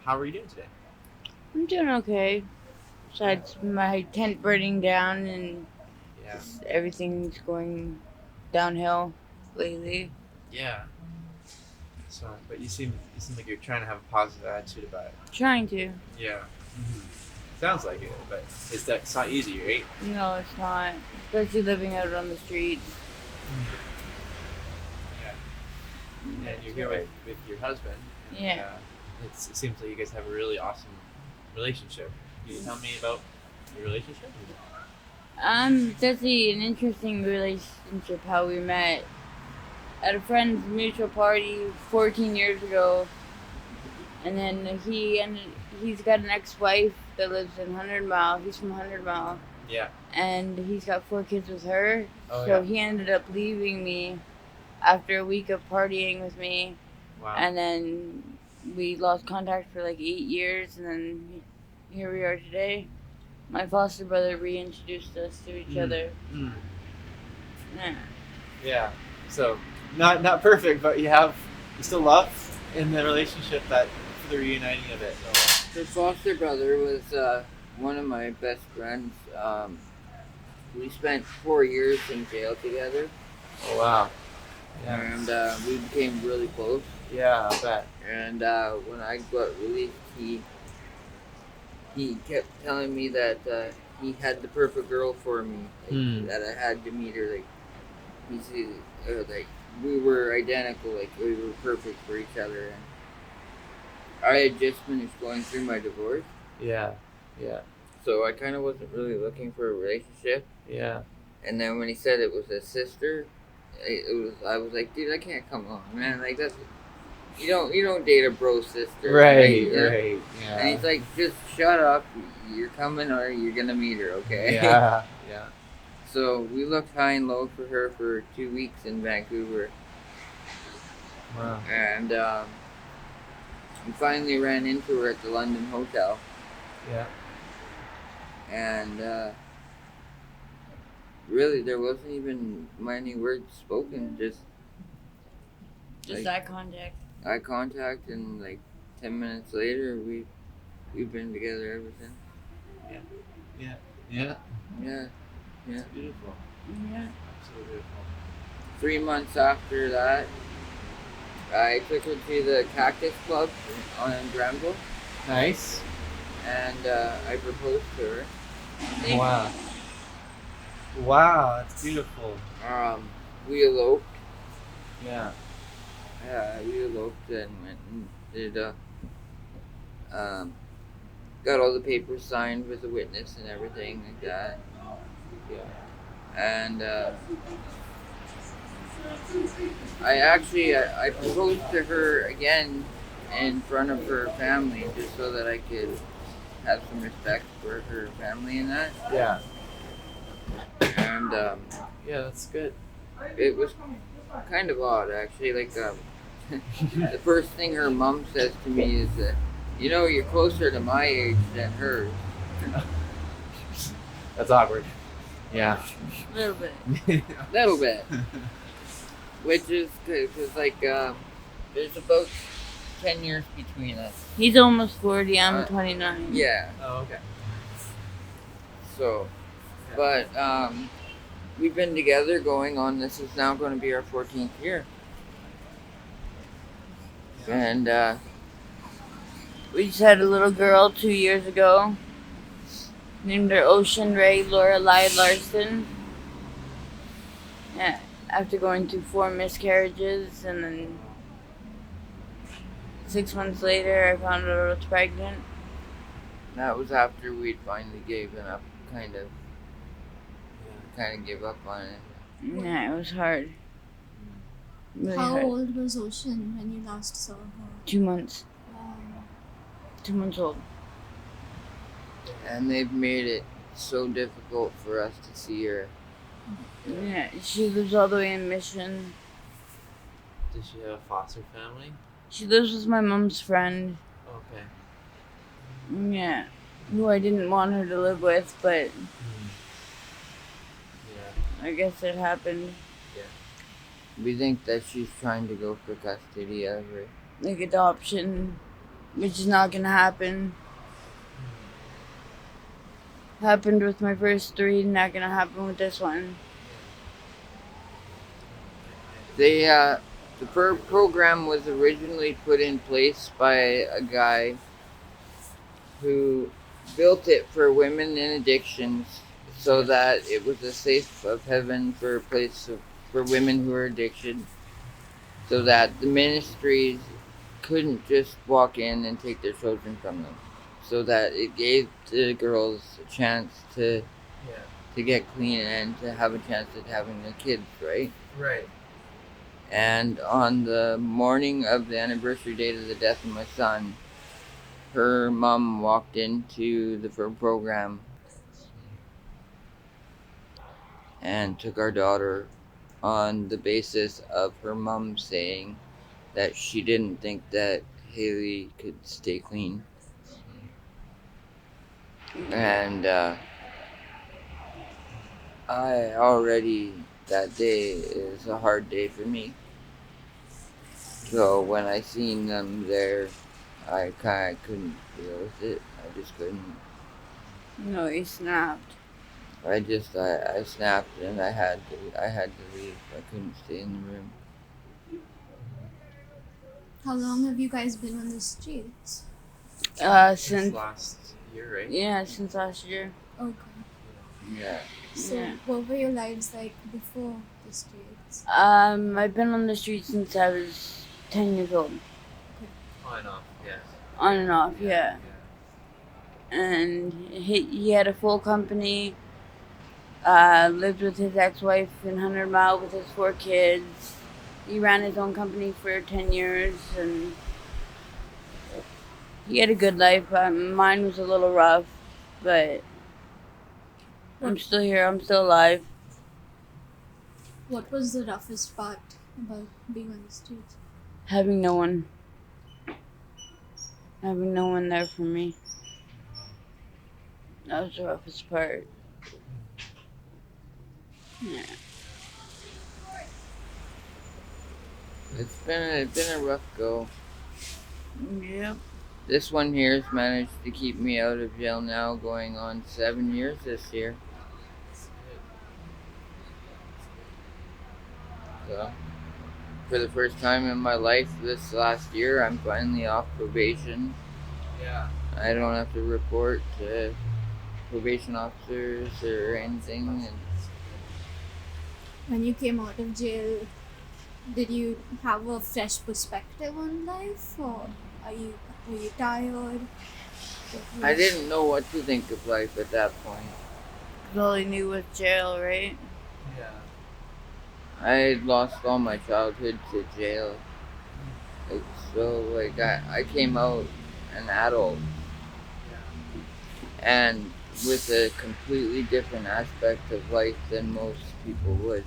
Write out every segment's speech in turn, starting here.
how are you doing today? I'm doing okay. Besides my tent burning down and Yeah. just everything's going downhill lately. Yeah. So, but you seem like you're trying to have a positive attitude about it. Trying to. Yeah. Sounds like it, but it's not easy, right? No, it's not. Especially living out on the streets. Yeah. And you're It's here with, hard. with your husband, and Yeah. it seems like you guys have a really awesome relationship. Can you tell me about your relationship? That's an interesting relationship how we met at a friend's mutual party 14 years ago. And then he's got an ex-wife that lives in 100 Mile. He's from 100 Mile. Yeah. And he's got 4 kids with her. Oh So yeah. he ended up leaving me after a week of partying with me, Wow. and then we lost contact for like 8 years, and then here we are today. My foster brother reintroduced us to each Mm. other. Mm. Yeah. Yeah. So not perfect, but you still love in the relationship that for the reuniting of it. So. Her foster brother was one of my best friends. We spent 4 years in jail together, Oh wow. Yeah. and we became really close. Yeah, I bet. And when I got released, he kept telling me that he had the perfect girl for me, that I had to meet her. Like we were identical, like we were perfect for each other. And I had just finished going through my divorce, Yeah. Yeah. so I kind of wasn't really looking for a relationship. Yeah. And then when he said it was a sister, I was like, dude, I can't come on, man. Like that's you don't date a bro sister, Right. Yeah. Right. Yeah. And he's like, just shut up. You're coming or you're gonna meet her, okay? Yeah. Yeah. So we looked high and low for her for 2 weeks in Vancouver, Wow. and we finally ran into her at the London hotel, Yeah. and really there wasn't even many words spoken, just Just like eye contact. eye contact, and like 10 minutes later we've been together ever since. Yeah. Yeah. Yeah, yeah. It's beautiful. Yeah. Absolutely beautiful. 3 months after that, I took her to the Cactus Club on Granville, Nice. and I proposed to her. Wow. Wow, that's beautiful. We eloped. Yeah. Yeah, we eloped and went and did got all the papers signed with the witness and everything like that. Yeah. And I proposed to her again in front of her family just so that I could have some respect for her family and that. Yeah. And Yeah, that's good. it was kind of odd actually. Like the first thing her mom says to me is that, you know, you're closer to my age than hers. That's awkward. Yeah. A little bit. Little bit. Which is good, because, like, there's about 10 years between us. He's almost 40. I'm Uh, 29. Yeah, Oh, okay. so, but, we've been together going on, this is now going to be our 14th year. And, We just had a little girl 2 years ago. Named her Ocean Ray Lorelei Larson. Yeah. After going through 4 miscarriages, and then 6 months later, I found out I was pregnant. that was after we'd finally given up, kind of give up on it. Yeah, it was hard. Really How hard. old was Ocean when you last saw her? 2 months. Um, 2 months old. And they've made it so difficult for us to see her. Yeah, she lives all the way in Mission. Does she have a foster family? She lives with my mom's friend. Okay. Yeah. Who I didn't want her to live with, but Yeah. I guess it happened. We think that she's trying to go for custody of her. Like adoption. which is not gonna happen. Happened with my first 3, not gonna happen with this one. The program was originally put in place by a guy who built it for women in addictions, so that it was a safe of heaven for a place for women who are addicted, so that the ministries couldn't just walk in and take their children from them, so that it gave the girls a chance to get clean and to have a chance at having their kids, right? Right. And on the morning of the anniversary date of the death of my son, her mom walked into the program and took our daughter on the basis of her mom saying that she didn't think that Haley could stay clean. And I already, that day is a hard day for me. So when I seen them there, I kind of couldn't deal with it. I just couldn't. No, he snapped. I snapped and I had to leave. I couldn't stay in the room. How long have you guys been on the streets? Since last year, right? yeah, since last year. Okay. Yeah. So, Yeah. what were your lives like before the streets? I've been on the street since I was 10 years old. On and off, yeah. On and off, yeah. And he had a full company. Lived with his ex-wife in 100 Mile with his 4 kids. He ran his own company for 10 years, and he had a good life. Mine was a little rough, but I'm still here. I'm still alive. What was the roughest part about being on the streets? Having no one there for me. That was the roughest part. Yeah. It's been a rough go. Yep. This one here has managed to keep me out of jail now, going on 7 years this year. So, for the first time in my life this last year, I'm finally off probation. Yeah. I don't have to report to probation officers or anything. And When you came out of jail, did you have a fresh perspective on life, or were you tired? I didn't know what to think of life at that point. All he knew was jail, right? Yeah. I had lost all my childhood to jail. I came out an adult and with a completely different aspect of life than most people would.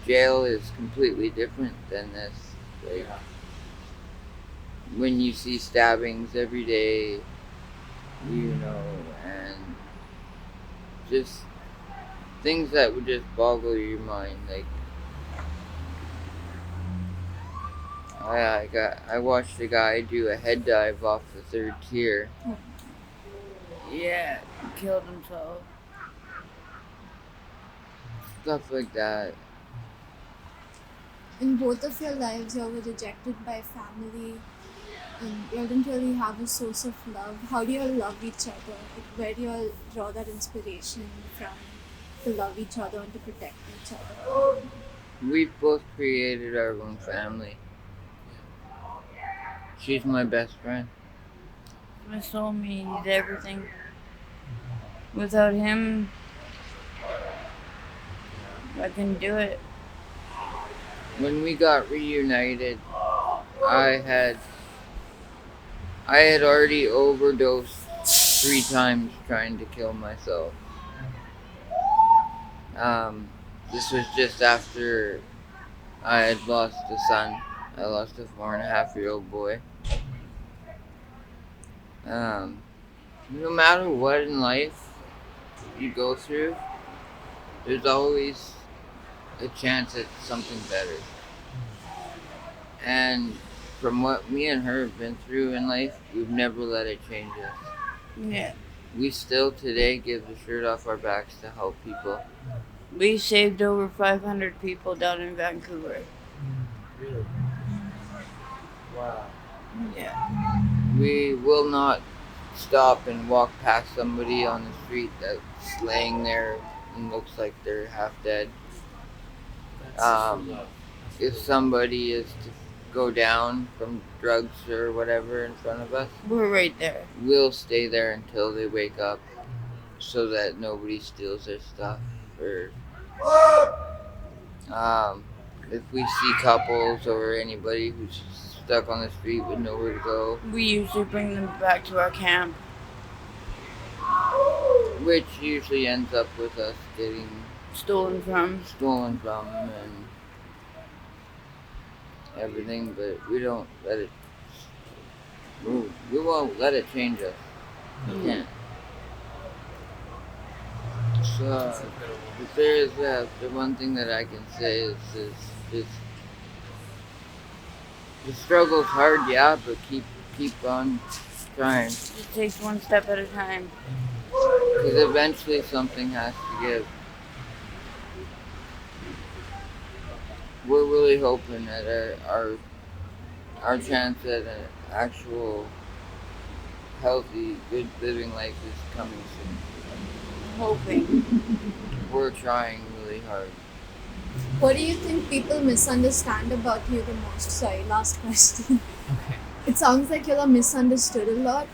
Jail is completely different than this. When you see stabbings every day, and just things that would just boggle your mind. I watched a guy do a head dive off the 3rd tier. Yeah, he killed himself. Stuff like that. In both of your lives, you were rejected by family, and you didn't really have a source of love. How do you all love each other? Where do you all draw that inspiration from to love each other and to protect each other? We've both created our own family. She's my best friend. My soulmate, he's everything. Without him, I couldn't do it. When we got reunited, I had already overdosed 3 times trying to kill myself. This was just after I had lost a son. I lost a 4.5-year-old boy. No matter what in life you go through, there's always a chance at something better. And from what me and her have been through in life, we've never let it change us. Yeah. We still today give the shirt off our backs to help people. We saved over 500 people down in Vancouver. Really? Wow. Yeah. We will not stop and walk past somebody on the street that's laying there and looks like they're half dead. That's Um, love. If somebody is to go down from drugs or whatever in front of us, We're right there. we'll stay there until they wake up so that nobody steals their stuff. Or if we see couples or anybody who's stuck on the street with nowhere to go, We usually bring them back to our camp. which usually ends up with us getting Stolen from. and everything, but we don't let it. We won't let it change us. We can't. So, That's incredible. if there is the one thing that I can say is the struggle's hard, yeah, but keep on trying, Just takes one step at a time. because eventually something has to give. We're really hoping that our chance at an actual healthy, good living life is coming soon. Hoping. We're trying really hard. What do you think people misunderstand about you the most? Sorry, last question. Okay. It sounds like you're misunderstood a lot.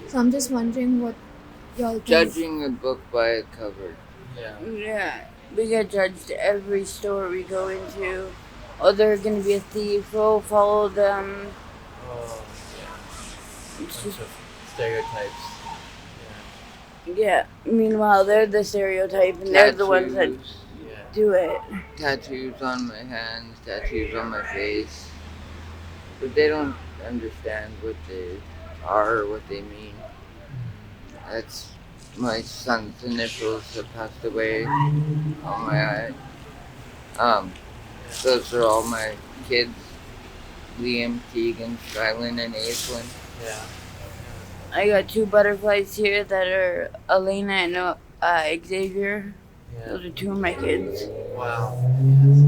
So I'm just wondering what y'all think. Judging a book by its cover. Yeah. Yeah. We get judged every store we go into. Oh, they're gonna be a thief. Oh, follow them. Oh, yeah. It's Bunch just, of stereotypes. yeah. Meanwhile, they're the stereotype, and they're the ones that Tattoos. Yeah. do it. Tattoos on my hands, tattoos on my face. But they don't understand what they are or what they mean. That's my son's initials that passed away on my eye. Those are all my kids. Liam, Tegan, Skylin, and Aislinn. Yeah. I got 2 butterflies here that are Elena and Xavier. Yeah. Those are 2 of my kids. Wow. Yes.